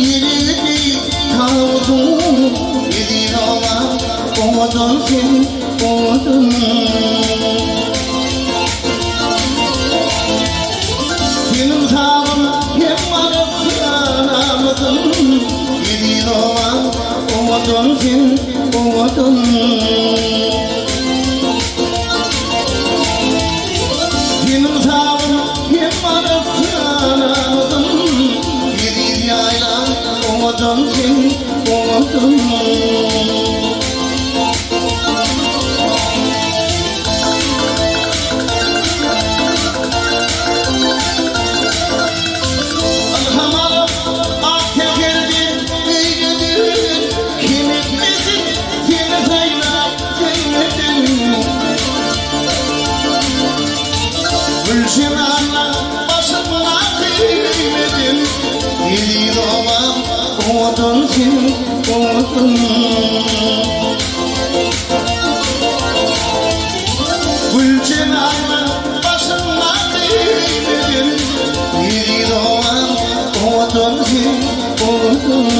yeri tavdum yedi ola oğudun sen oğudun senin tavım hep varıp yanamadım yedi ola oğudun sen oğudun senin tavım hep varıp yanamadım yedi yayla oğudun sen oğudun Gülşenanla başımla kıymedim yedi doğam oğudun sen oğudun Gülşenanla başımla kıymedim yedi doğam oğudun sen oğudun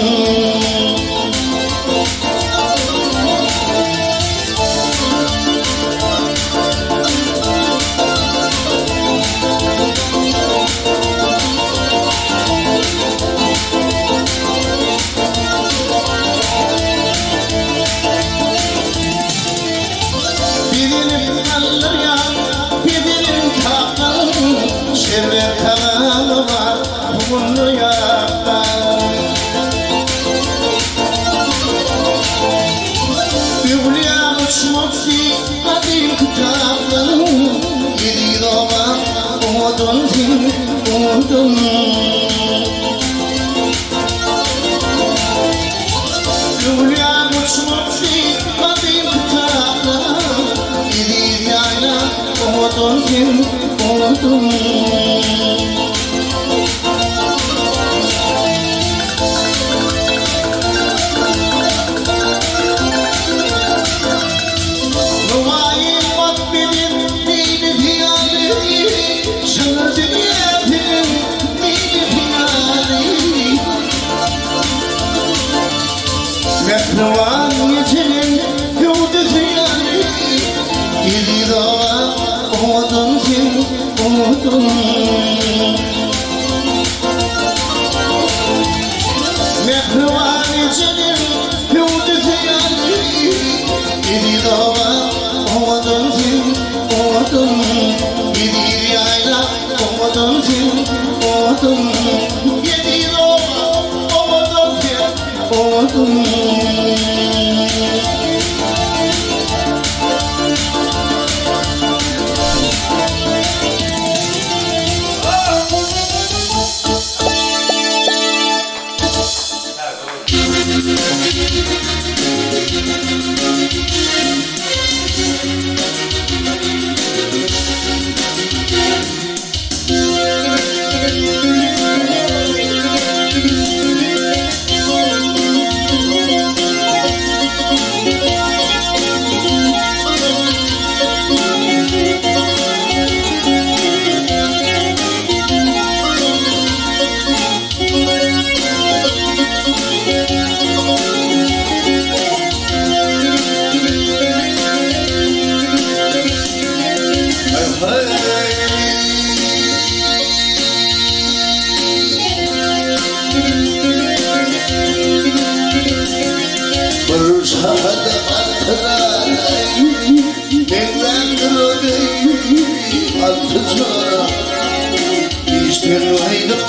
şerre tamamı var bunu yapan Üvliya uçmokti kadim kitabın yedi doğan oğudun sen oğudun Üvliya uçmokti kadim kitabın yedi yayla oğudun sen oğudun Mehruvan yetenin yolda ziyani yedi dağ oğudun sen oğudun Mehruvan yetenin yolda ziyani yedi dağ oğudun sen oğudun yedi yayla oğudun sen oğudun yedi dağ oğudun sen oğudun Yüreğimde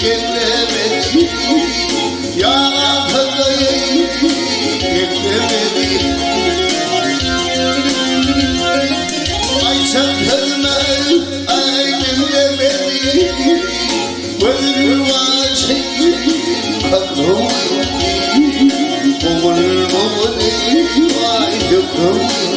Ellemedi yalan takayı ellemedi ay çatırma ay dinlemedi Vırır vacı kakrım Mumul mumul ay döküm